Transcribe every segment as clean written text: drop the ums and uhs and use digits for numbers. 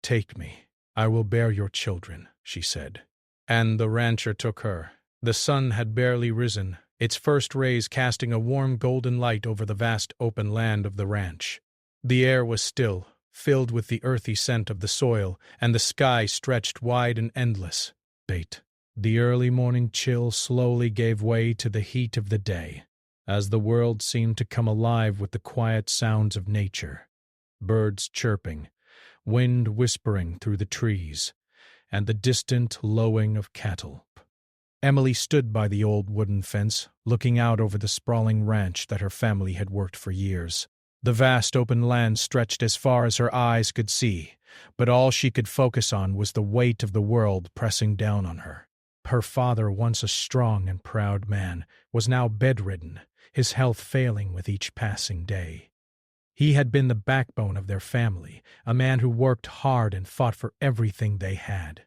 "Take me. I will bear your children," she said. And the rancher took her. The sun had barely risen, its first rays casting a warm golden light over the vast open land of the ranch. The air was still, filled with the earthy scent of the soil, and the sky stretched wide and endless. The early morning chill slowly gave way to the heat of the day, as the world seemed to come alive with the quiet sounds of nature, birds chirping, wind whispering through the trees, and the distant lowing of cattle. Emily stood by the old wooden fence, looking out over the sprawling ranch that her family had worked for years. The vast open land stretched as far as her eyes could see, but all she could focus on was the weight of the world pressing down on her. Her father, once a strong and proud man, was now bedridden, his health failing with each passing day. He had been the backbone of their family, a man who worked hard and fought for everything they had.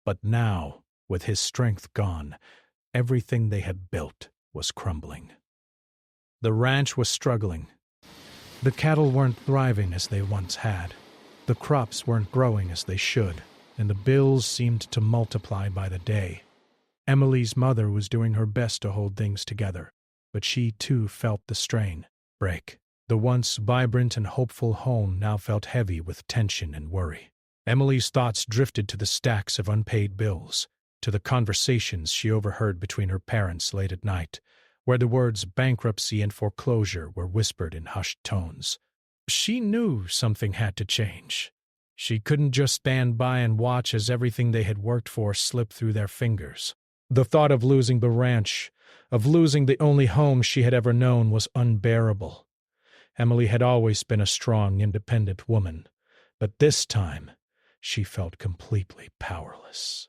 But now, with his strength gone, everything they had built was crumbling. The ranch was struggling. The cattle weren't thriving as they once had. The crops weren't growing as they should, and the bills seemed to multiply by the day. Emily's mother was doing her best to hold things together, but she too felt the strain. The once vibrant and hopeful home now felt heavy with tension and worry. Emily's thoughts drifted to the stacks of unpaid bills, to the conversations she overheard between her parents late at night, where the words bankruptcy and foreclosure were whispered in hushed tones. She knew something had to change. She couldn't just stand by and watch as everything they had worked for slipped through their fingers. The thought of losing the ranch, of losing the only home she had ever known, was unbearable. Emily had always been a strong, independent woman, but this time she felt completely powerless.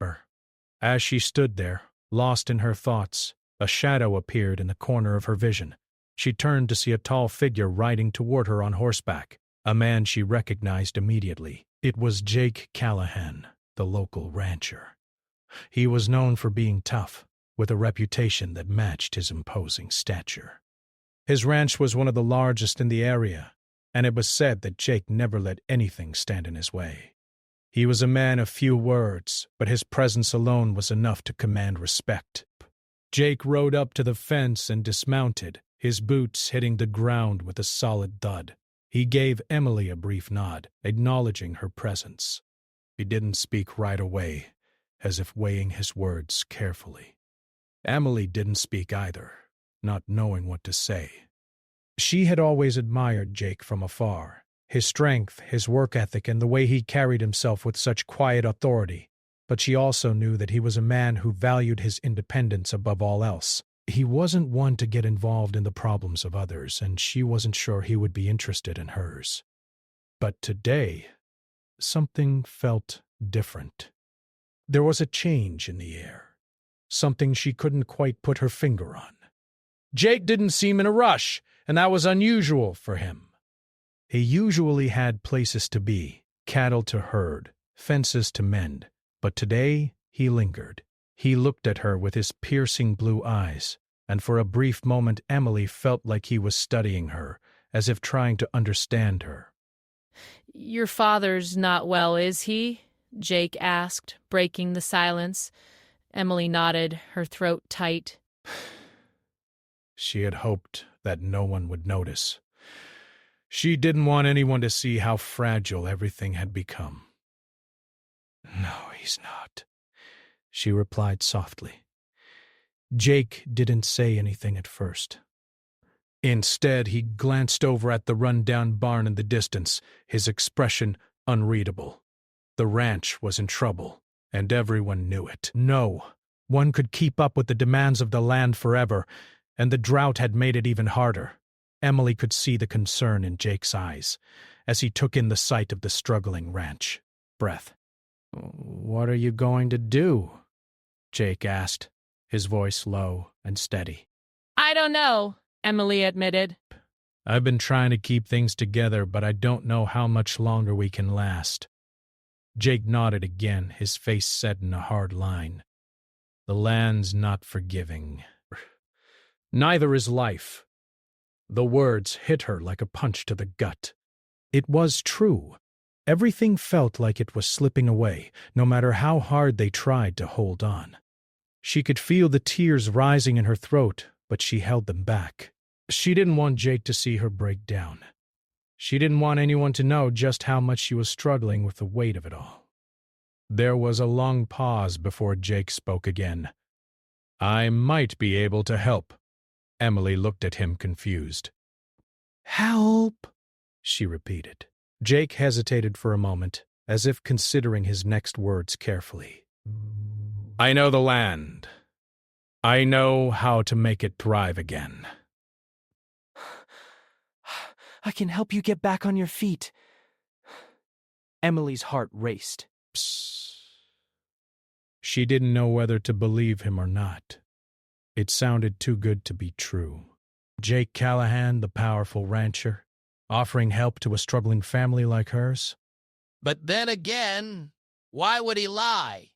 As she stood there, lost in her thoughts, a shadow appeared in the corner of her vision. She turned to see a tall figure riding toward her on horseback, a man she recognized immediately. It was Jake Callahan, the local rancher. He was known for being tough, with a reputation that matched his imposing stature. His ranch was one of the largest in the area, and it was said that Jake never let anything stand in his way. He was a man of few words, but his presence alone was enough to command respect. Jake rode up to the fence and dismounted, his boots hitting the ground with a solid thud. He gave Emily a brief nod, acknowledging her presence. He didn't speak right away, as if weighing his words carefully. Emily didn't speak either, not knowing what to say. She had always admired Jake from afar, his strength, his work ethic, and the way he carried himself with such quiet authority, but she also knew that he was a man who valued his independence above all else. He wasn't one to get involved in the problems of others, and she wasn't sure he would be interested in hers. But today, something felt different. There was a change in the air, something she couldn't quite put her finger on. Jake didn't seem in a rush, and that was unusual for him. He usually had places to be, cattle to herd, fences to mend, but today he lingered. He looked at her with his piercing blue eyes, and for a brief moment Emily felt like he was studying her, as if trying to understand her. "Your father's not well, is he?" Jake asked, breaking the silence. Emily nodded, her throat tight. She had hoped that no one would notice. She didn't want anyone to see how fragile everything had become. "No, he's not," she replied softly. Jake didn't say anything at first. Instead, he glanced over at the run-down barn in the distance, his expression unreadable. The ranch was in trouble, and everyone knew it. No one could keep up with the demands of the land forever, and the drought had made it even harder. Emily could see the concern in Jake's eyes as he took in the sight of the struggling ranch. "What are you going to do?" Jake asked, his voice low and steady. "I don't know," Emily admitted. "I've been trying to keep things together, but I don't know how much longer we can last." Jake nodded again, his face set in a hard line. "The land's not forgiving. Neither is life." The words hit her like a punch to the gut. It was true. Everything felt like it was slipping away, no matter how hard they tried to hold on. She could feel the tears rising in her throat, but she held them back. She didn't want Jake to see her break down. She didn't want anyone to know just how much she was struggling with the weight of it all. There was a long pause before Jake spoke again. "I might be able to help." Emily looked at him confused. "Help?" she repeated. Jake hesitated for a moment, as if considering his next words carefully. "I know the land. I know how to make it thrive again." "I can help you get back on your feet." Emily's heart raced. Psst. She didn't know whether to believe him or not. It sounded too good to be true. Jake Callahan, the powerful rancher, offering help to a struggling family like hers? But then again, why would he lie?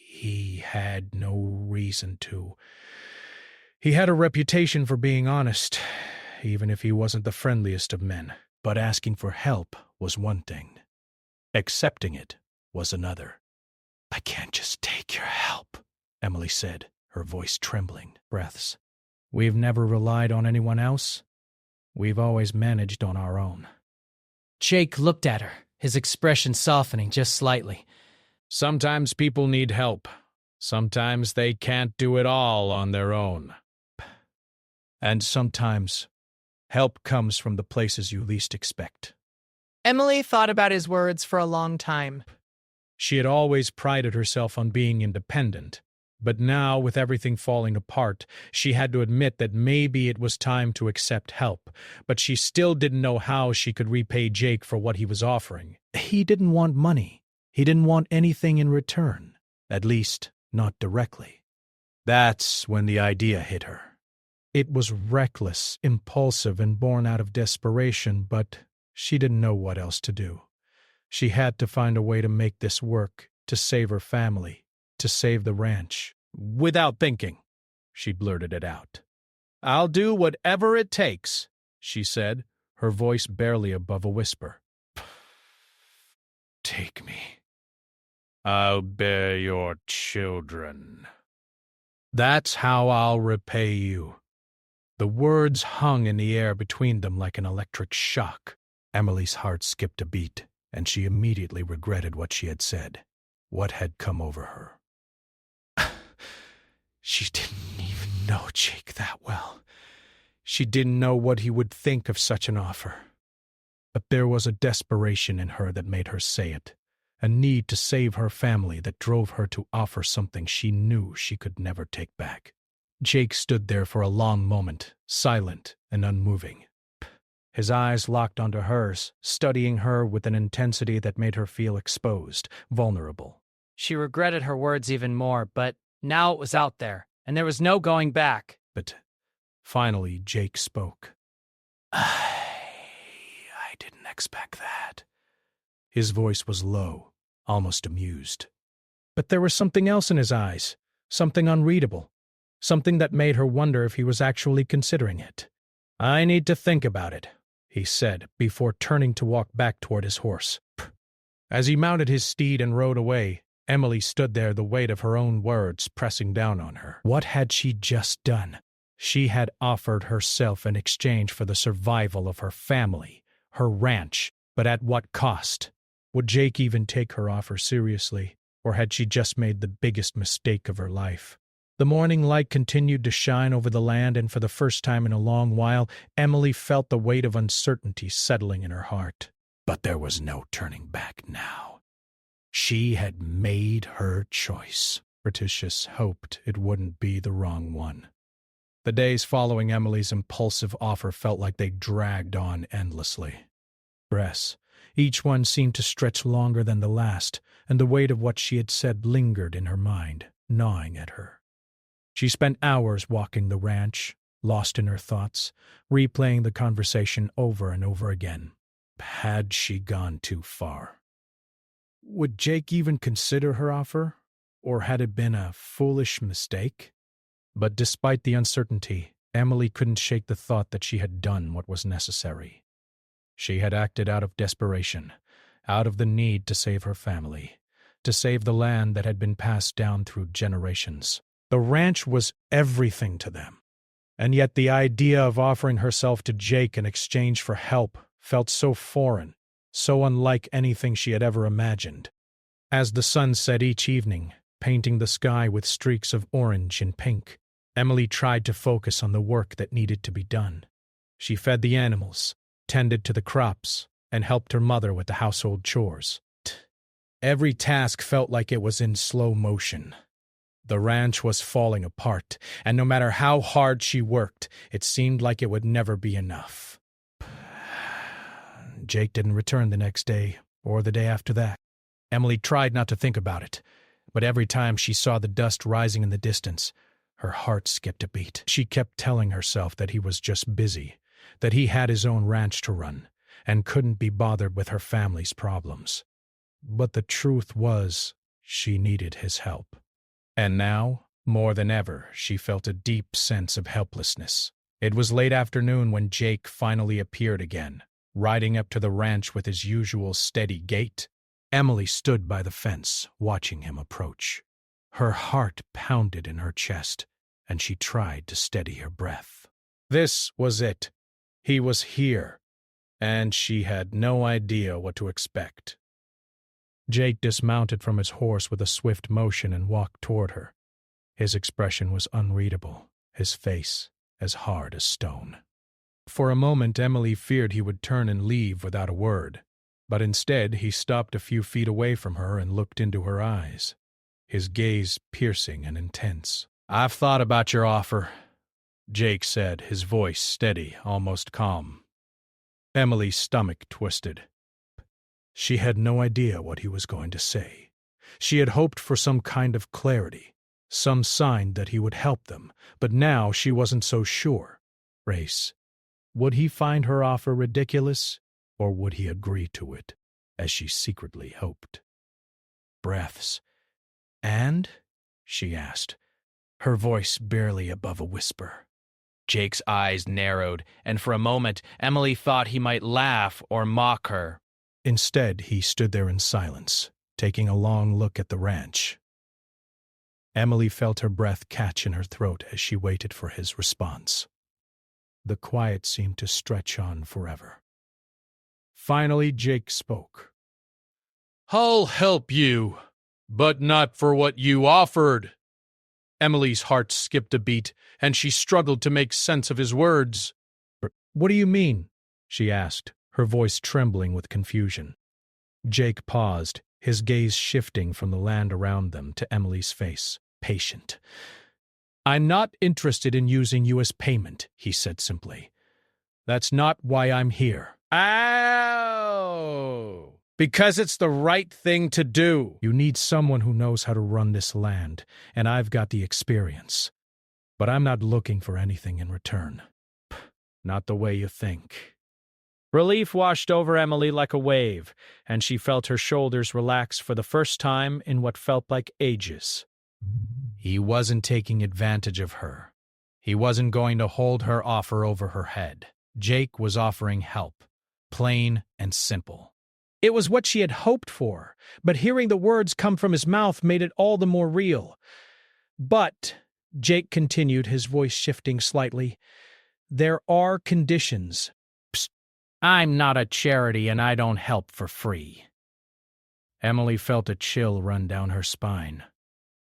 He had no reason to. He had a reputation for being honest, even if he wasn't the friendliest of men. But asking for help was one thing. Accepting it was another. "I can't just take your help," Emily said, her voice trembling, breaths. "We've never relied on anyone else. We've always managed on our own." Jake looked at her, his expression softening just slightly. "Sometimes people need help. Sometimes they can't do it all on their own. And sometimes help comes from the places you least expect." Emily thought about his words for a long time. She had always prided herself on being independent, but now, with everything falling apart, she had to admit that maybe it was time to accept help, but she still didn't know how she could repay Jake for what he was offering. He didn't want money. He didn't want anything in return, at least not directly. That's when the idea hit her. It was reckless, impulsive, and born out of desperation, but she didn't know what else to do. She had to find a way to make this work, to save her family, to save the ranch. Without thinking, she blurted it out. "I'll do whatever it takes," she said, her voice barely above a whisper. "Take me. I'll bear your children. That's how I'll repay you." The words hung in the air between them like an electric shock. Emily's heart skipped a beat, and she immediately regretted what she had said, what had come over her. She didn't even know Jake that well. She didn't know what he would think of such an offer. But there was a desperation in her that made her say it, a need to save her family that drove her to offer something she knew she could never take back. Jake stood there for a long moment, silent and unmoving. His eyes locked onto hers, studying her with an intensity that made her feel exposed, vulnerable. She regretted her words even more, but now it was out there, and there was no going back. But finally Jake spoke. I didn't expect that." His voice was low, almost amused. But there was something else in his eyes, something unreadable, something that made her wonder if he was actually considering it. "I need to think about it," he said, before turning to walk back toward his horse. As he mounted his steed and rode away, Emily stood there, the weight of her own words pressing down on her. What had she just done? She had offered herself in exchange for the survival of her family, her ranch, but at what cost? Would Jake even take her offer seriously, or had she just made the biggest mistake of her life? The morning light continued to shine over the land, and for the first time in a long while, Emily felt the weight of uncertainty settling in her heart. But there was no turning back now. She had made her choice. Berticius hoped it wouldn't be the wrong one. The days following Emily's impulsive offer felt like they dragged on endlessly. Each one seemed to stretch longer than the last, and the weight of what she had said lingered in her mind, gnawing at her. She spent hours walking the ranch, lost in her thoughts, replaying the conversation over and over again. Had she gone too far? Would Jake even consider her offer, or had it been a foolish mistake? But despite the uncertainty, Emily couldn't shake the thought that she had done what was necessary. She had acted out of desperation, out of the need to save her family, to save the land that had been passed down through generations. The ranch was everything to them, and yet the idea of offering herself to Jake in exchange for help felt so foreign, so unlike anything she had ever imagined. As the sun set each evening, painting the sky with streaks of orange and pink, Emily tried to focus on the work that needed to be done. She fed the animals, tended to the crops, and helped her mother with the household chores. Every task felt like it was in slow motion. The ranch was falling apart, and no matter how hard she worked, it seemed like it would never be enough. Jake didn't return the next day, or the day after that. Emily tried not to think about it, but every time she saw the dust rising in the distance, her heart skipped a beat. She kept telling herself that he was just busy, that he had his own ranch to run, and couldn't be bothered with her family's problems. But the truth was, she needed his help. And now, more than ever, she felt a deep sense of helplessness. It was late afternoon when Jake finally appeared again, riding up to the ranch with his usual steady gait. Emily stood by the fence, watching him approach. Her heart pounded in her chest, and she tried to steady her breath. This was it. He was here, and she had no idea what to expect. Jake dismounted from his horse with a swift motion and walked toward her. His expression was unreadable, his face as hard as stone. For a moment, Emily feared he would turn and leave without a word, but instead he stopped a few feet away from her and looked into her eyes, his gaze piercing and intense. "I've thought about your offer," Jake said, his voice steady, almost calm. Emily's stomach twisted. She had no idea what he was going to say. She had hoped for some kind of clarity, some sign that he would help them, but now she wasn't so sure. Race. Would he find her offer ridiculous, or would he agree to it, as she secretly hoped? Breaths. "And?" she asked, her voice barely above a whisper. Jake's eyes narrowed, and for a moment Emily thought he might laugh or mock her. Instead, he stood there in silence, taking a long look at the ranch. Emily felt her breath catch in her throat as she waited for his response. The quiet seemed to stretch on forever. Finally, Jake spoke. "I'll help you, but not for what you offered." Emily's heart skipped a beat, and she struggled to make sense of his words. "What do you mean?" she asked, her voice trembling with confusion. Jake paused, his gaze shifting from the land around them to Emily's face, patient. "I'm not interested in using you as payment," he said simply. "That's not why I'm here." "Ow! Because it's the right thing to do." "You need someone who knows how to run this land, and I've got the experience. But I'm not looking for anything in return. Not the way you think." Relief washed over Emily like a wave, and she felt her shoulders relax for the first time in what felt like ages. He wasn't taking advantage of her. He wasn't going to hold her offer over her head. Jake was offering help, plain and simple. It was what she had hoped for, but hearing the words come from his mouth made it all the more real. "But," Jake continued, his voice shifting slightly, "there are conditions." "Psst, I'm not a charity and I don't help for free." Emily felt a chill run down her spine.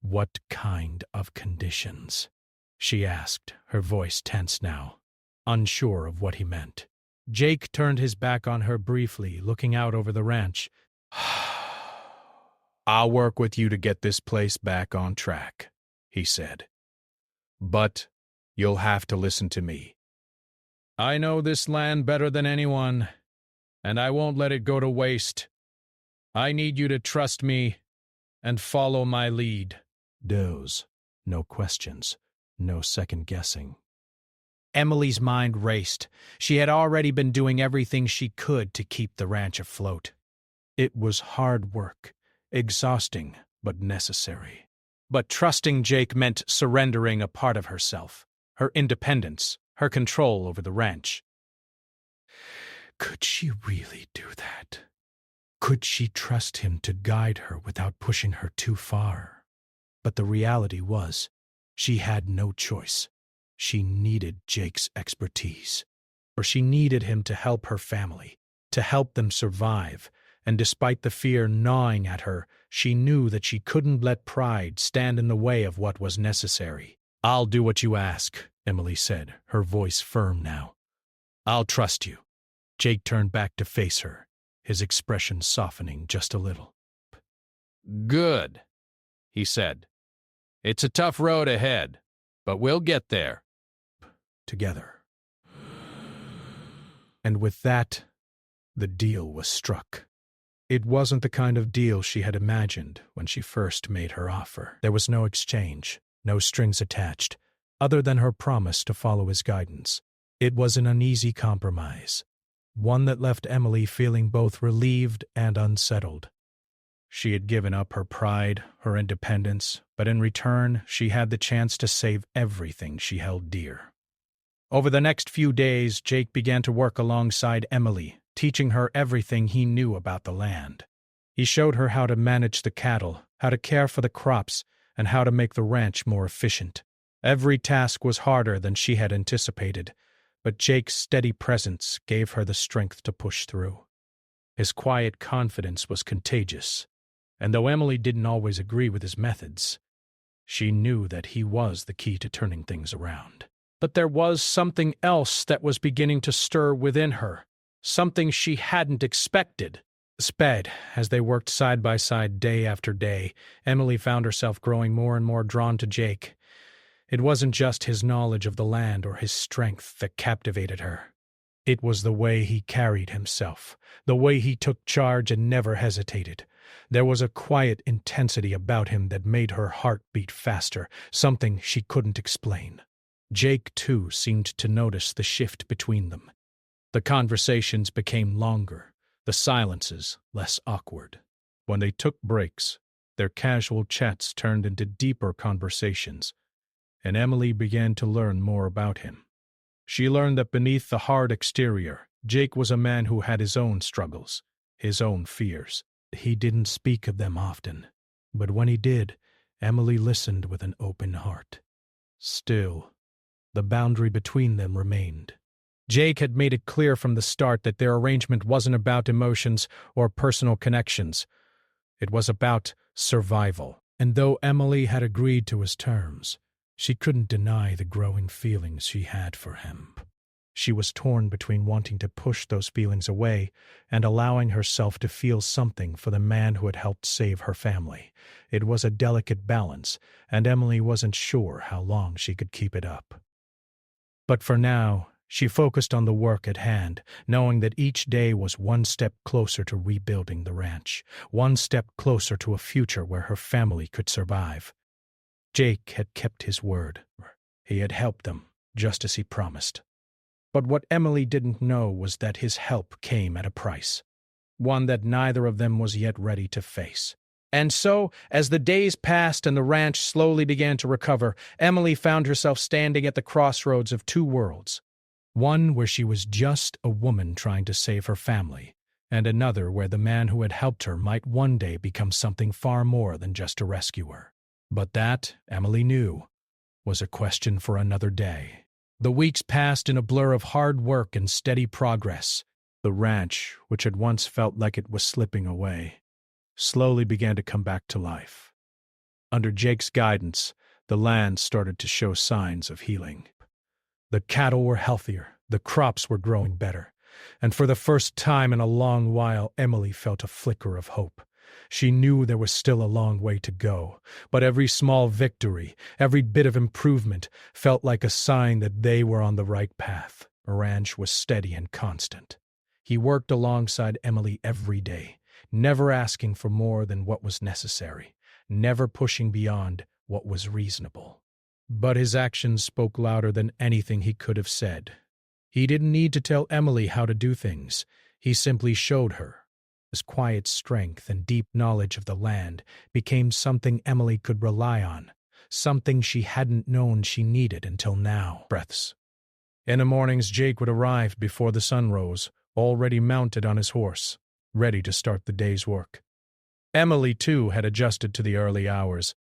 "What kind of conditions?" she asked, her voice tense now, unsure of what he meant. Jake turned his back on her briefly, looking out over the ranch. "I'll work with you to get this place back on track," he said. "But you'll have to listen to me. I know this land better than anyone, and I won't let it go to waste. I need you to trust me and follow my lead." Doze. No questions. No second-guessing. Emily's mind raced. She had already been doing everything she could to keep the ranch afloat. It was hard work, exhausting, but necessary. But trusting Jake meant surrendering a part of herself, her independence, her control over the ranch. Could she really do that? Could she trust him to guide her without pushing her too far? But the reality was, she had no choice. She needed Jake's expertise, or she needed him to help her family, to help them survive, and despite the fear gnawing at her, she knew that she couldn't let pride stand in the way of what was necessary. "I'll do what you ask," Emily said, her voice firm now. "I'll trust you." Jake turned back to face her, his expression softening just a little. "Good," he said. "It's a tough road ahead, but we'll get there." Together. And with that, the deal was struck. It wasn't the kind of deal she had imagined when she first made her offer. There was no exchange, no strings attached, other than her promise to follow his guidance. It was an uneasy compromise, one that left Emily feeling both relieved and unsettled. She had given up her pride, her independence, but in return, she had the chance to save everything she held dear. Over the next few days, Jake began to work alongside Emily, teaching her everything he knew about the land. He showed her how to manage the cattle, how to care for the crops, and how to make the ranch more efficient. Every task was harder than she had anticipated, but Jake's steady presence gave her the strength to push through. His quiet confidence was contagious, and though Emily didn't always agree with his methods, she knew that he was the key to turning things around. But there was something else that was beginning to stir within her, something she hadn't expected. Sped, as they worked side by side day after day, Emily found herself growing more and more drawn to Jake. It wasn't just his knowledge of the land or his strength that captivated her. It was the way he carried himself, the way he took charge and never hesitated. There was a quiet intensity about him that made her heart beat faster, something she couldn't explain. Jake, too, seemed to notice the shift between them. The conversations became longer, the silences less awkward. When they took breaks, their casual chats turned into deeper conversations, and Emily began to learn more about him. She learned that beneath the hard exterior, Jake was a man who had his own struggles, his own fears. He didn't speak of them often, but when he did, Emily listened with an open heart. Still, the boundary between them remained. Jake had made it clear from the start that their arrangement wasn't about emotions or personal connections. It was about survival. And though Emily had agreed to his terms, she couldn't deny the growing feelings she had for him. She was torn between wanting to push those feelings away and allowing herself to feel something for the man who had helped save her family. It was a delicate balance, and Emily wasn't sure how long she could keep it up. But for now, she focused on the work at hand, knowing that each day was one step closer to rebuilding the ranch, one step closer to a future where her family could survive. Jake had kept his word. He had helped them, just as he promised. But what Emily didn't know was that his help came at a price, one that neither of them was yet ready to face. And so, as the days passed and the ranch slowly began to recover, Emily found herself standing at the crossroads of two worlds. One where she was just a woman trying to save her family, and another where the man who had helped her might one day become something far more than just a rescuer. But that, Emily knew, was a question for another day. The weeks passed in a blur of hard work and steady progress. The ranch, which had once felt like it was slipping away, slowly began to come back to life. Under Jake's guidance, the land started to show signs of healing. The cattle were healthier, the crops were growing better, and for the first time in a long while, Emily felt a flicker of hope. She knew there was still a long way to go, but every small victory, every bit of improvement, felt like a sign that they were on the right path. The ranch was steady and constant. He worked alongside Emily every day, never asking for more than what was necessary, never pushing beyond what was reasonable. But his actions spoke louder than anything he could have said. He didn't need to tell Emily how to do things. He simply showed her. His quiet strength and deep knowledge of the land became something Emily could rely on, something she hadn't known she needed until now. Breaths. In the mornings, Jake would arrive before the sun rose, already mounted on his horse, ready to start the day's work. Emily, too, had adjusted to the early hours.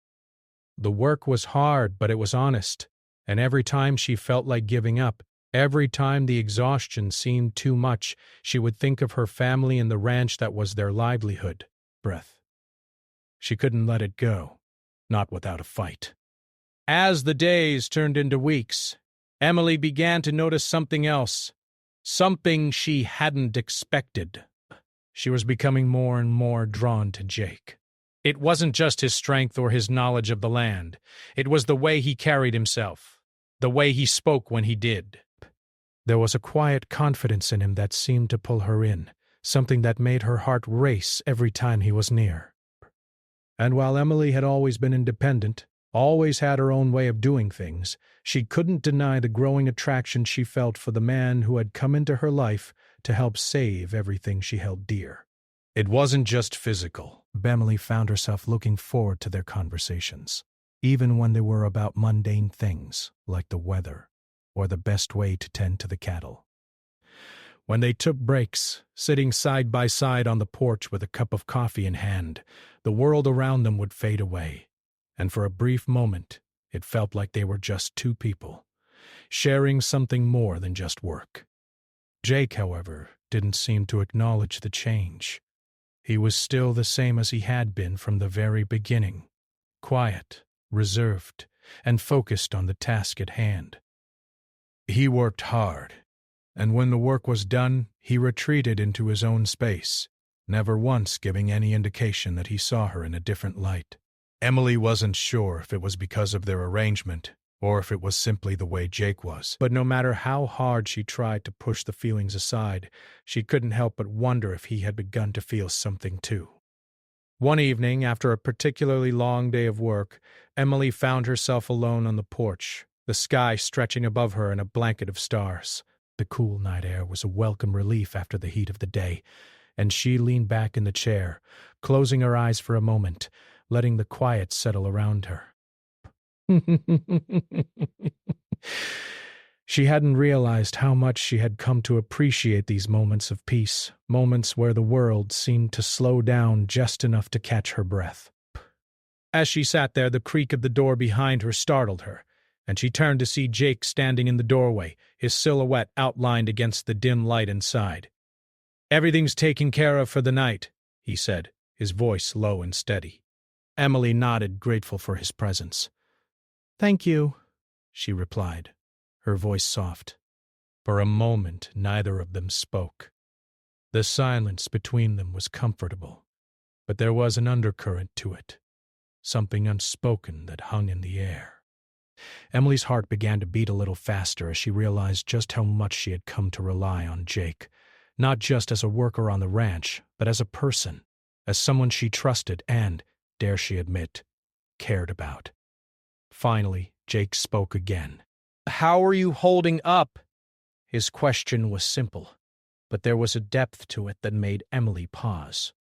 The work was hard, but it was honest, and every time she felt like giving up, every time the exhaustion seemed too much, she would think of her family and the ranch that was their livelihood. Breath. She couldn't let it go, not without a fight. As the days turned into weeks, Emily began to notice something else, something she hadn't expected. She was becoming more and more drawn to Jake. It wasn't just his strength or his knowledge of the land. It was the way he carried himself, the way he spoke when he did. There was a quiet confidence in him that seemed to pull her in, something that made her heart race every time he was near. And while Emily had always been independent, always had her own way of doing things, she couldn't deny the growing attraction she felt for the man who had come into her life to help save everything she held dear. It wasn't just physical. Emily found herself looking forward to their conversations, even when they were about mundane things like the weather or the best way to tend to the cattle. When they took breaks, sitting side by side on the porch with a cup of coffee in hand, the world around them would fade away, and for a brief moment it felt like they were just two people, sharing something more than just work. Jake, however, didn't seem to acknowledge the change. He was still the same as he had been from the very beginning, quiet, reserved, and focused on the task at hand. He worked hard, and when the work was done, he retreated into his own space, never once giving any indication that he saw her in a different light. Emily wasn't sure if it was because of their arrangement, or if it was simply the way Jake was. But no matter how hard she tried to push the feelings aside, she couldn't help but wonder if he had begun to feel something too. One evening, after a particularly long day of work, Emily found herself alone on the porch, the sky stretching above her in a blanket of stars. The cool night air was a welcome relief after the heat of the day, and she leaned back in the chair, closing her eyes for a moment, letting the quiet settle around her. She hadn't realized how much she had come to appreciate these moments of peace, moments where the world seemed to slow down just enough to catch her breath. As she sat there, the creak of the door behind her startled her, and she turned to see Jake standing in the doorway, his silhouette outlined against the dim light inside. "Everything's taken care of for the night," he said, his voice low and steady. Emily nodded, grateful for his presence. "Thank you," she replied, her voice soft. For a moment, neither of them spoke. The silence between them was comfortable, but there was an undercurrent to it, something unspoken that hung in the air. Emily's heart began to beat a little faster as she realized just how much she had come to rely on Jake, not just as a worker on the ranch, but as a person, as someone she trusted and, dare she admit, cared about. Finally, Jake spoke again. "How are you holding up?" His question was simple, but there was a depth to it that made Emily pause.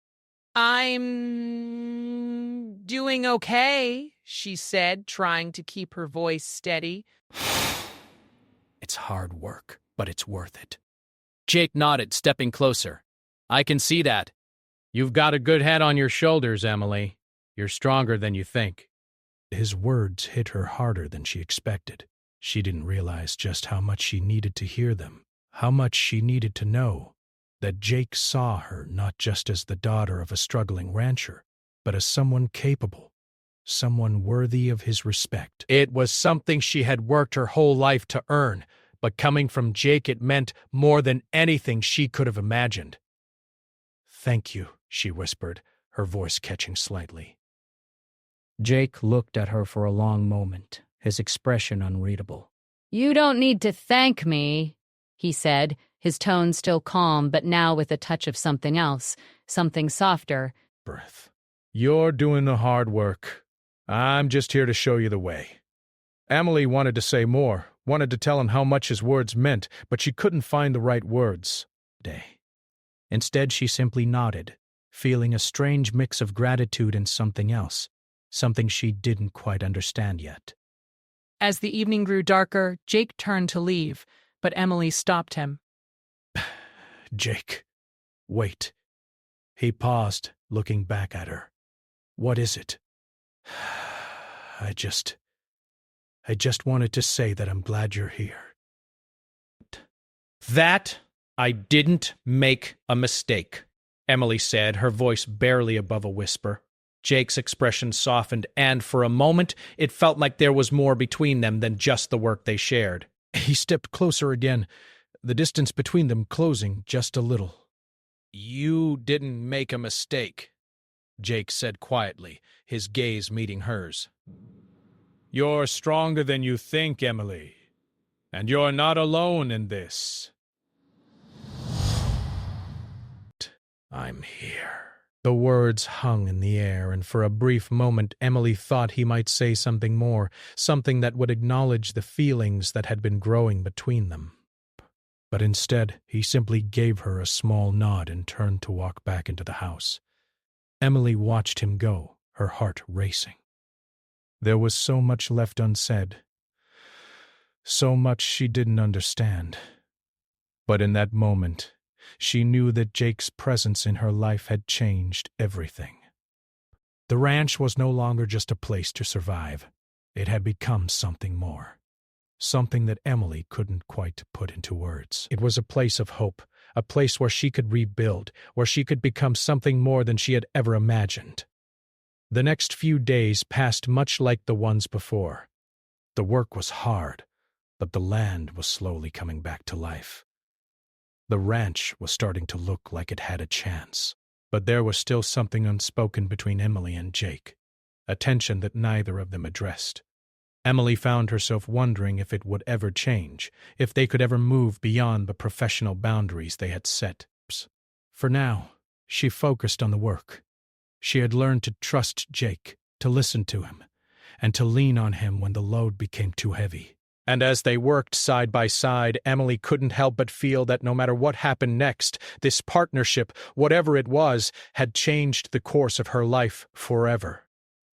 "I'm doing okay," she said, trying to keep her voice steady. "It's hard work, but it's worth it." Jake nodded, stepping closer. "I can see that. You've got a good head on your shoulders, Emily. You're stronger than you think." His words hit her harder than she expected. She didn't realize just how much she needed to hear them, how much she needed to know that Jake saw her not just as the daughter of a struggling rancher, but as someone capable, someone worthy of his respect. It was something she had worked her whole life to earn, but coming from Jake it meant more than anything she could have imagined. "Thank you," she whispered, her voice catching slightly. Jake looked at her for a long moment, his expression unreadable. "You don't need to thank me," he said, his tone still calm but now with a touch of something else, something softer. Breath. "You're doing the hard work. I'm just here to show you the way." Emily wanted to say more, wanted to tell him how much his words meant, but she couldn't find the right words. Instead, she simply nodded, feeling a strange mix of gratitude and something else, something she didn't quite understand yet. As the evening grew darker, Jake turned to leave, but Emily stopped him. Jake, wait. He paused, looking back at her. What is it? I just wanted to say that I'm glad you're here. That I didn't make a mistake, Emily said, her voice barely above a whisper. Jake's expression softened, and for a moment it felt like there was more between them than just the work they shared. He stepped closer again, the distance between them closing just a little. You didn't make a mistake, Jake said quietly, his gaze meeting hers. You're stronger than you think, Emily. And you're not alone in this. I'm here. The words hung in the air, and for a brief moment Emily thought he might say something more, something that would acknowledge the feelings that had been growing between them. But instead, he simply gave her a small nod and turned to walk back into the house. Emily watched him go, her heart racing. There was so much left unsaid, so much she didn't understand. But in that moment, she knew that Jake's presence in her life had changed everything. The ranch was no longer just a place to survive. It had become something more. Something that Emily couldn't quite put into words. It was a place of hope, a place where she could rebuild, where she could become something more than she had ever imagined. The next few days passed much like the ones before. The work was hard, but the land was slowly coming back to life. The ranch was starting to look like it had a chance, but there was still something unspoken between Emily and Jake, a tension that neither of them addressed. Emily found herself wondering if it would ever change, if they could ever move beyond the professional boundaries they had set. For now, she focused on the work. She had learned to trust Jake, to listen to him, and to lean on him when the load became too heavy. And as they worked side by side, Emily couldn't help but feel that no matter what happened next, this partnership, whatever it was, had changed the course of her life forever.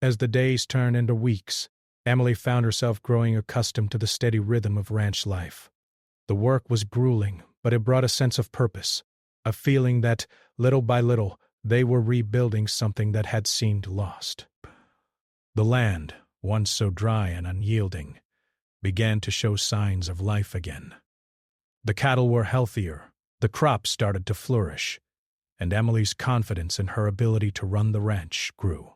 As the days turned into weeks, Emily found herself growing accustomed to the steady rhythm of ranch life. The work was grueling, but it brought a sense of purpose, a feeling that, little by little, they were rebuilding something that had seemed lost. The land, once so dry and unyielding, began to show signs of life again. The cattle were healthier, the crops started to flourish, and Emily's confidence in her ability to run the ranch grew.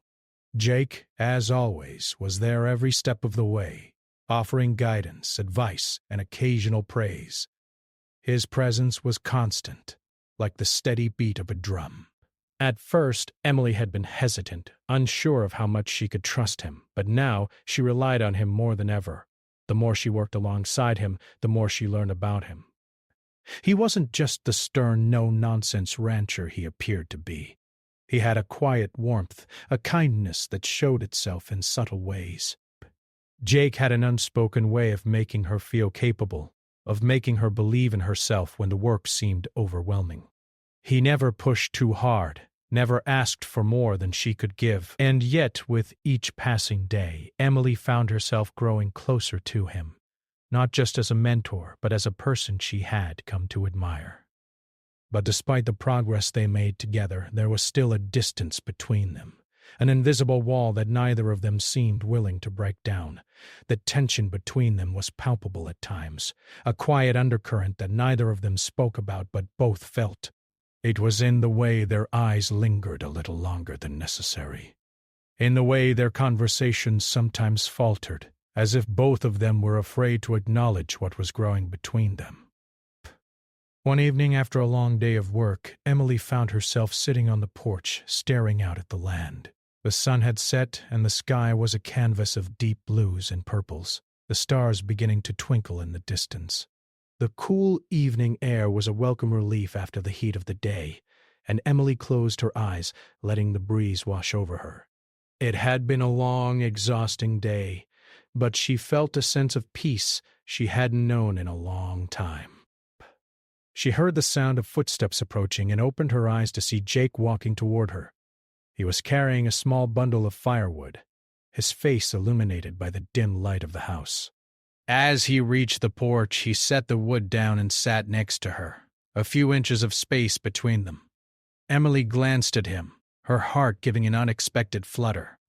Jake, as always, was there every step of the way, offering guidance, advice, and occasional praise. His presence was constant, like the steady beat of a drum. At first, Emily had been hesitant, unsure of how much she could trust him, but now she relied on him more than ever. The more she worked alongside him, the more she learned about him. He wasn't just the stern, no-nonsense rancher he appeared to be. He had a quiet warmth, a kindness that showed itself in subtle ways. Jake had an unspoken way of making her feel capable, of making her believe in herself when the work seemed overwhelming. He never pushed too hard, never asked for more than she could give, and yet with each passing day, Emily found herself growing closer to him, not just as a mentor, but as a person she had come to admire. But despite the progress they made together, there was still a distance between them, an invisible wall that neither of them seemed willing to break down. The tension between them was palpable at times, a quiet undercurrent that neither of them spoke about but both felt. It was in the way their eyes lingered a little longer than necessary, in the way their conversations sometimes faltered, as if both of them were afraid to acknowledge what was growing between them. One evening after a long day of work, Emily found herself sitting on the porch, staring out at the land. The sun had set, and the sky was a canvas of deep blues and purples, the stars beginning to twinkle in the distance. The cool evening air was a welcome relief after the heat of the day, and Emily closed her eyes, letting the breeze wash over her. It had been a long, exhausting day, but she felt a sense of peace she hadn't known in a long time. She heard the sound of footsteps approaching and opened her eyes to see Jake walking toward her. He was carrying a small bundle of firewood, his face illuminated by the dim light of the house. As he reached the porch, he set the wood down and sat next to her. a few inches of space between them. Emily glanced at him, her heart giving an unexpected flutter.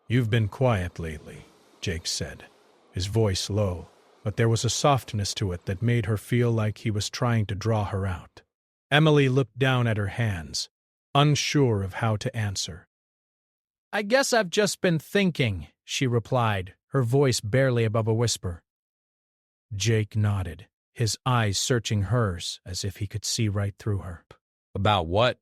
"You've been quiet lately," Jake said, his voice low, but there was a softness to it that made her feel like he was trying to draw her out. Emily looked down at her hands, unsure of how to answer. "I guess I've just been thinking," she replied, her voice barely above a whisper. Jake nodded, his eyes searching hers as if he could see right through her. "About what?"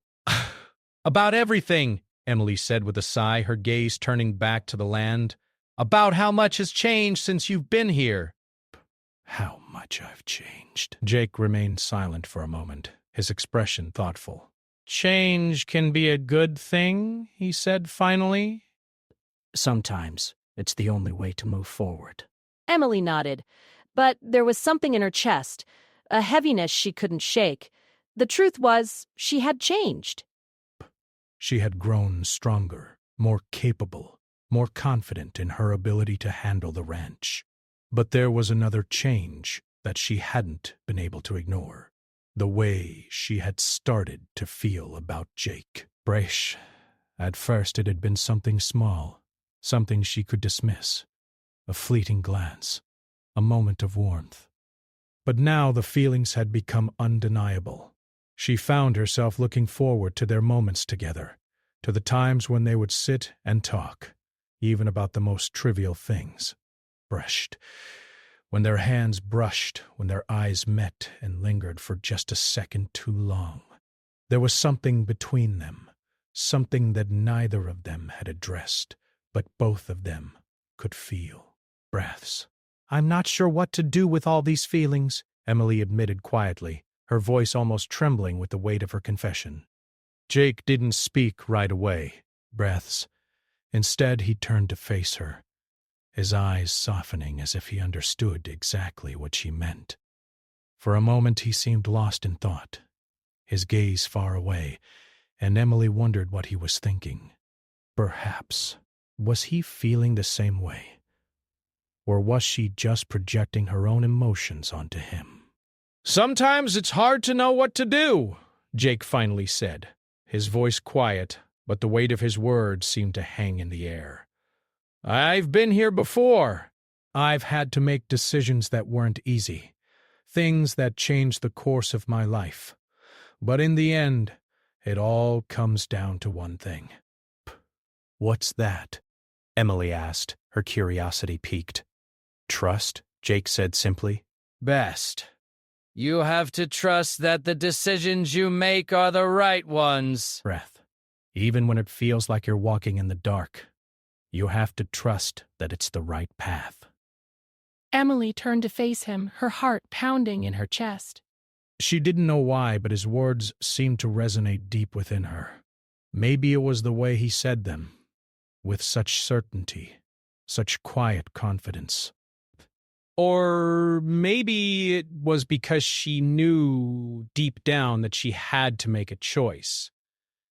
"About everything," Emily said with a sigh, her gaze turning back to the land. "About how much has changed since you've been here." "How much I've changed." Jake remained silent for a moment, his expression thoughtful. "Change can be a good thing," he said finally. "Sometimes it's the only way to move forward." Emily nodded, but there was something in her chest, a heaviness she couldn't shake. The truth was, she had changed. She had grown stronger, more capable, more confident in her ability to handle the ranch. But there was another change that she hadn't been able to ignore. The way she had started to feel about Jake. Brash. At first it had been something small, something she could dismiss. A fleeting glance, a moment of warmth. But now the feelings had become undeniable. She found herself looking forward to their moments together, to the times when they would sit and talk, even about the most trivial things. Brushed. When their hands brushed, when their eyes met and lingered for just a second too long. There was something between them, something that neither of them had addressed, but both of them could feel. Breaths. "I'm not sure what to do with all these feelings," Emily admitted quietly, her voice almost trembling with the weight of her confession. Jake didn't speak right away. Breaths. Instead, he turned to face her, his eyes softening as if he understood exactly what she meant. For a moment he seemed lost in thought, his gaze far away, and Emily wondered what he was thinking. Perhaps, was he feeling the same way? Or was she just projecting her own emotions onto him? "Sometimes it's hard to know what to do," Jake finally said, his voice quiet, but the weight of his words seemed to hang in the air. "I've been here before. I've had to make decisions that weren't easy, things that changed the course of my life. But in the end, it all comes down to one thing." "What's that?" Emily asked, her curiosity piqued. "Trust," Jake said simply. "Best. You have to trust that the decisions you make are the right ones." Breath. Even when it feels like you're walking in the dark, you have to trust that it's the right path. Emily turned to face him, her heart pounding in her chest. She didn't know why, but his words seemed to resonate deep within her. Maybe it was the way he said them, with such certainty, such quiet confidence. Or maybe it was because she knew deep down that she had to make a choice.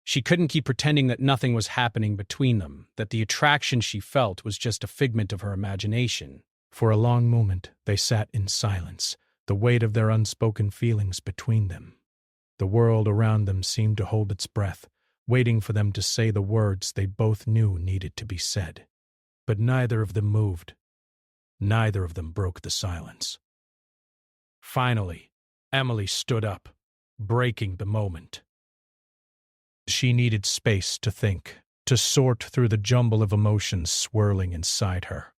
She couldn't keep pretending that nothing was happening between them, that the attraction she felt was just a figment of her imagination. For a long moment, they sat in silence, the weight of their unspoken feelings between them. The world around them seemed to hold its breath, waiting for them to say the words they both knew needed to be said. But neither of them moved. Neither of them broke the silence. Finally, Emily stood up, breaking the moment. She needed space to think, to sort through the jumble of emotions swirling inside her.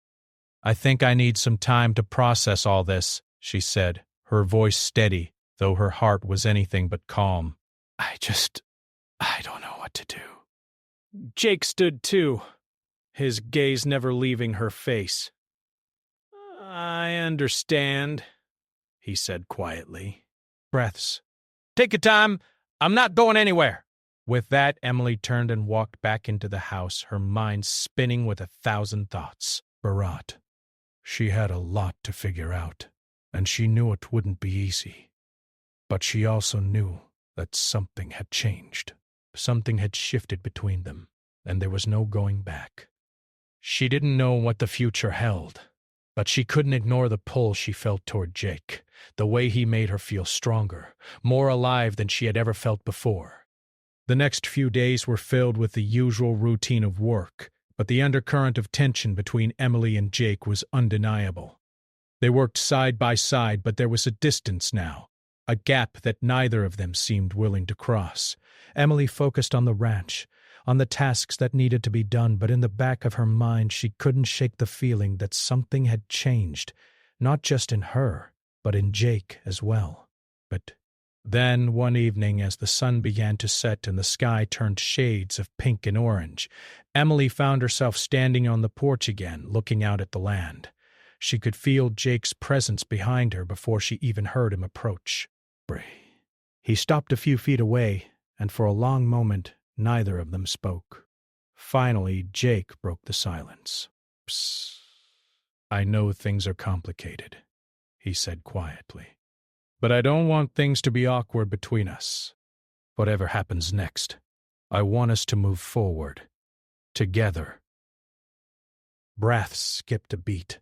"I think I need some time to process all this," she said, her voice steady, though her heart was anything but calm. I don't know what to do." Jake stood too, his gaze never leaving her face. "I understand," he said quietly. Breaths. "Take your time. I'm not going anywhere." With that, Emily turned and walked back into the house, her mind spinning with 1,000 thoughts. Bharat. She had a lot to figure out, and she knew it wouldn't be easy. But she also knew that something had changed. Something had shifted between them, and there was no going back. She didn't know what the future held, But she couldn't ignore the pull she felt toward Jake, the way he made her feel stronger, more alive than she had ever felt before. The next few days were filled with the usual routine of work, but the undercurrent of tension between Emily and Jake was undeniable. They worked side by side, but there was a distance now, a gap that neither of them seemed willing to cross. Emily focused on the ranch, on the tasks that needed to be done, but in the back of her mind she couldn't shake the feeling that something had changed, not just in her, but in Jake as well. But then, one evening, as the sun began to set and the sky turned shades of pink and orange, Emily found herself standing on the porch again, looking out at the land. She could feel Jake's presence behind her before she even heard him approach. He stopped a few feet away, and for a long moment neither of them spoke. Finally, Jake broke the silence. "Psst. I know things are complicated," he said quietly. "But I don't want things to be awkward between us. Whatever happens next, I want us to move forward. Together." Brath skipped a beat.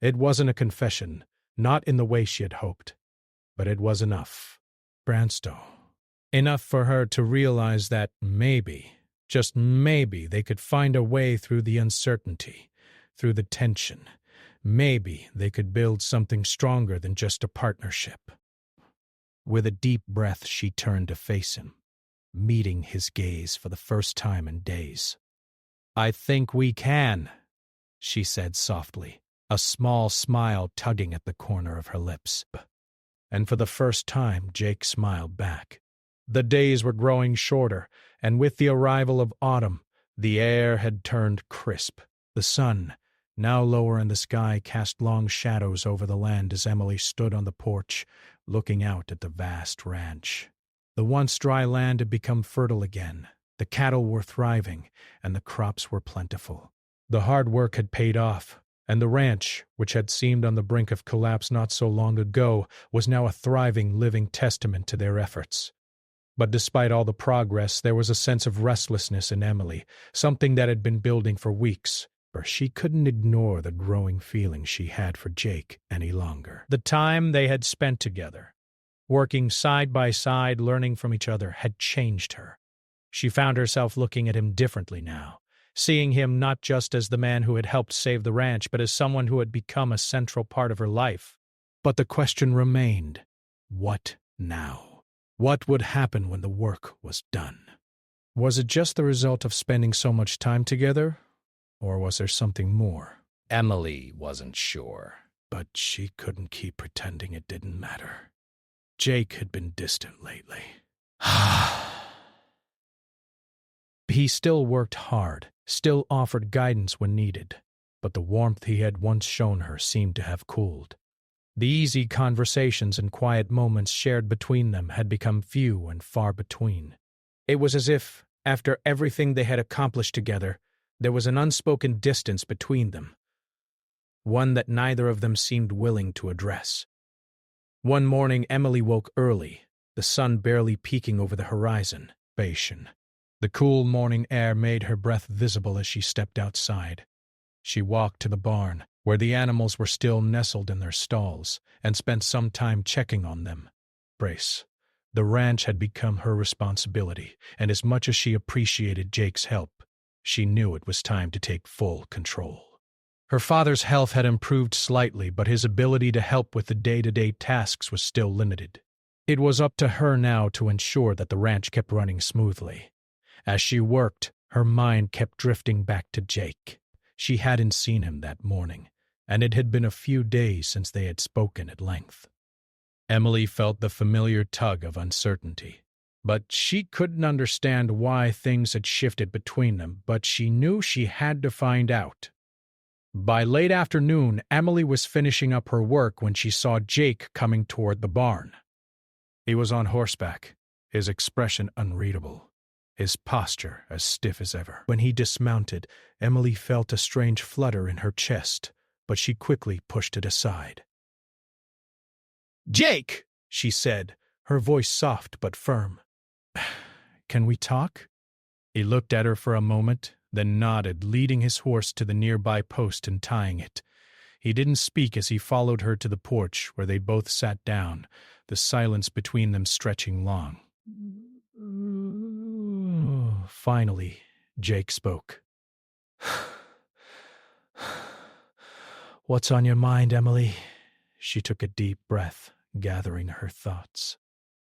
It wasn't a confession, not in the way she had hoped. But it was enough. Branstow. Enough for her to realize that maybe, just maybe, they could find a way through the uncertainty, through the tension. Maybe they could build something stronger than just a partnership. With a deep breath, she turned to face him, meeting his gaze for the first time in days. "I think we can," she said softly, a small smile tugging at the corner of her lips. And for the first time, Jake smiled back. The days were growing shorter, and with the arrival of autumn, the air had turned crisp. The sun, now lower in the sky, cast long shadows over the land as Emily stood on the porch, looking out at the vast ranch. The once dry land had become fertile again. The cattle were thriving, and the crops were plentiful. The hard work had paid off, and the ranch, which had seemed on the brink of collapse not so long ago, was now a thriving, living testament to their efforts. But despite all the progress, there was a sense of restlessness in Emily, something that had been building for weeks, for she couldn't ignore the growing feeling she had for Jake any longer. The time they had spent together, working side by side, learning from each other, had changed her. She found herself looking at him differently now, seeing him not just as the man who had helped save the ranch, but as someone who had become a central part of her life. But the question remained, what now? What would happen when the work was done? Was it just the result of spending so much time together, or was there something more? Emily wasn't sure. But she couldn't keep pretending it didn't matter. Jake had been distant lately. He still worked hard, still offered guidance when needed, but the warmth he had once shown her seemed to have cooled. The easy conversations and quiet moments shared between them had become few and far between. It was as if, after everything they had accomplished together, there was an unspoken distance between them, one that neither of them seemed willing to address. One morning, Emily woke early, the sun barely peeking over the horizon. The cool morning air made her breath visible as she stepped outside. She walked to the barn, where the animals were still nestled in their stalls, and spent some time checking on them. The ranch had become her responsibility, and as much as she appreciated Jake's help, she knew it was time to take full control. Her father's health had improved slightly, but his ability to help with the day-to-day tasks was still limited. It was up to her now to ensure that the ranch kept running smoothly. As she worked, her mind kept drifting back to Jake. She hadn't seen him that morning, and it had been a few days since they had spoken at length. Emily felt the familiar tug of uncertainty, but she couldn't understand why things had shifted between them, but she knew she had to find out. By late afternoon, Emily was finishing up her work when she saw Jake coming toward the barn. He was on horseback, his expression unreadable, his posture as stiff as ever. When he dismounted, Emily felt a strange flutter in her chest, but she quickly pushed it aside. "Jake," she said, her voice soft but firm. "Can we talk?" He looked at her for a moment, then nodded, leading his horse to the nearby post and tying it. He didn't speak as he followed her to the porch where they both sat down, the silence between them stretching long. Finally, Jake spoke. "What's on your mind, Emily?" She took a deep breath, gathering her thoughts.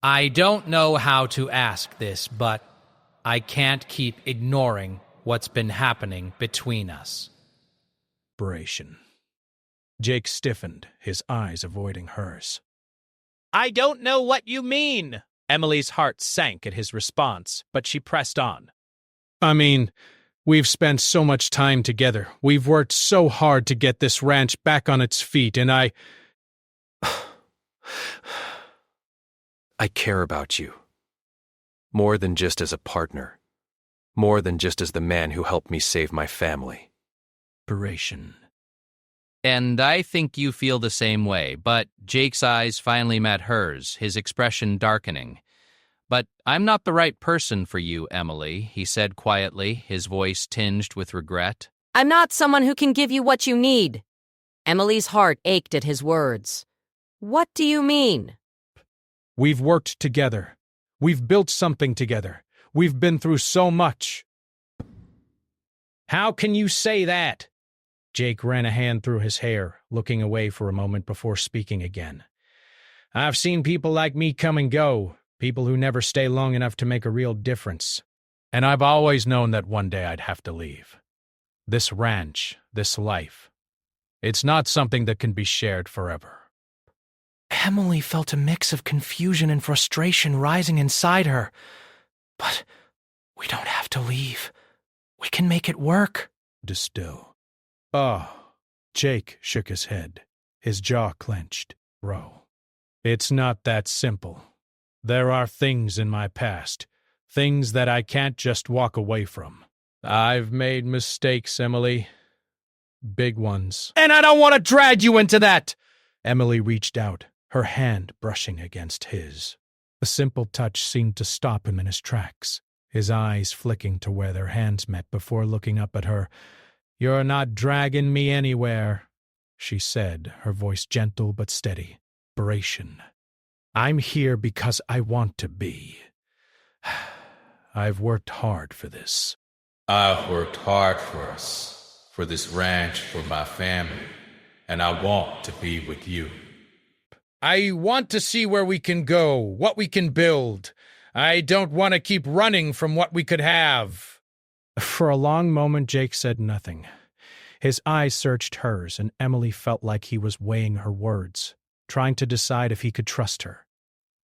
I don't know how to ask this, but I can't keep ignoring what's been happening between us. Narration. Jake stiffened, his eyes avoiding hers. I don't know what you mean. Emily's heart sank at his response, but she pressed on. I mean, we've spent so much time together. We've worked so hard to get this ranch back on its feet, and I care about you. More than just as a partner. More than just as the man who helped me save my family. Narration. And I think you feel the same way, but Jake's eyes finally met hers, his expression darkening. But I'm not the right person for you, Emily, he said quietly, his voice tinged with regret. I'm not someone who can give you what you need. Emily's heart ached at his words. What do you mean? We've worked together. We've built something together. We've been through so much. How can you say that? Jake ran a hand through his hair, looking away for a moment before speaking again. I've seen people like me come and go, people who never stay long enough to make a real difference. And I've always known that one day I'd have to leave. This ranch, this life. It's not something that can be shared forever. Emily felt a mix of confusion and frustration rising inside her. But we don't have to leave. We can make it work. Distill. Oh, Jake shook his head, his jaw clenched. Bro, it's not that simple. There are things in my past, things that I can't just walk away from. I've made mistakes, Emily. Big ones. And I don't want to drag you into that! Emily reached out, her hand brushing against his. A simple touch seemed to stop him in his tracks, his eyes flicking to where their hands met before looking up at her. "You're not dragging me anywhere," she said, her voice gentle but steady. Narration. "I'm here because I want to be. I've worked hard for this." I've worked hard for us, for this ranch, for my family, and I want to be with you. I want to see where we can go, what we can build. I don't want to keep running from what we could have. For a long moment, Jake said nothing. His eyes searched hers, and Emily felt like he was weighing her words, trying to decide if he could trust her,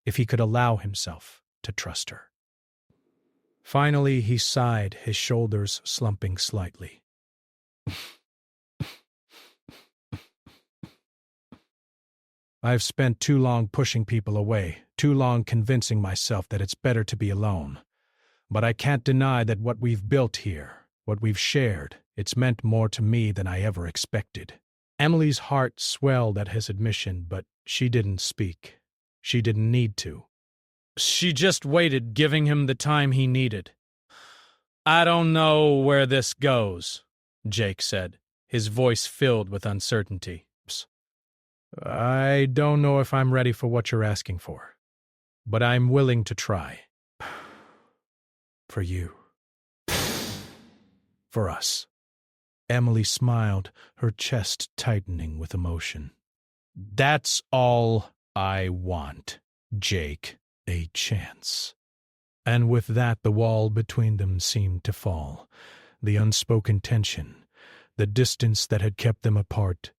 if he could allow himself to trust her. Finally, he sighed, his shoulders slumping slightly. I've spent too long pushing people away, too long convincing myself that it's better to be alone. But I can't deny that what we've built here, what we've shared, it's meant more to me than I ever expected. Emily's heart swelled at his admission, but she didn't speak. She didn't need to. She just waited, giving him the time he needed. "I don't know where this goes," Jake said, his voice filled with uncertainty. "I don't know if I'm ready for what you're asking for, but I'm willing to try. For you. For us." Emily smiled, her chest tightening with emotion. "That's all I want, Jake. A chance." And with that, the wall between them seemed to fall. The unspoken tension, the distance that had kept them apart,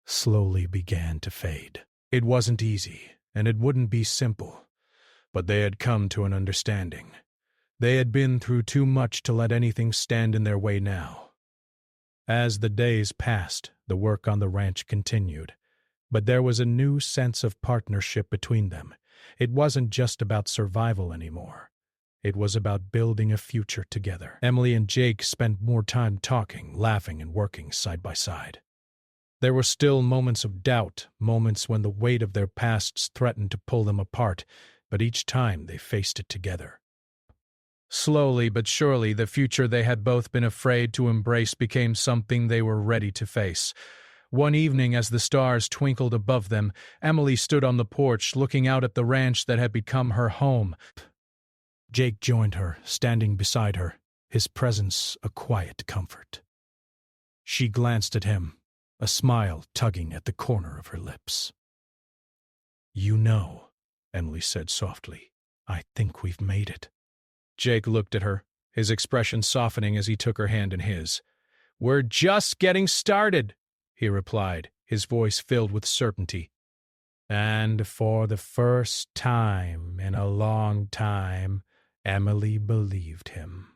slowly began to fade. It wasn't easy, and it wouldn't be simple, but they had come to an understanding. They had been through too much to let anything stand in their way now. As the days passed, the work on the ranch continued, but there was a new sense of partnership between them. It wasn't just about survival anymore. It was about building a future together. Emily and Jake spent more time talking, laughing, and working side by side. There were still moments of doubt, moments when the weight of their pasts threatened to pull them apart, but each time they faced it together. Slowly but surely, the future they had both been afraid to embrace became something they were ready to face. One evening, as the stars twinkled above them, Emily stood on the porch looking out at the ranch that had become her home. Jake joined her, standing beside her, his presence a quiet comfort. She glanced at him, a smile tugging at the corner of her lips. "You know," Emily said softly, "I think we've made it." Jake looked at her, his expression softening as he took her hand in his. "We're just getting started," he replied, his voice filled with certainty. And for the first time in a long time, Emily believed him.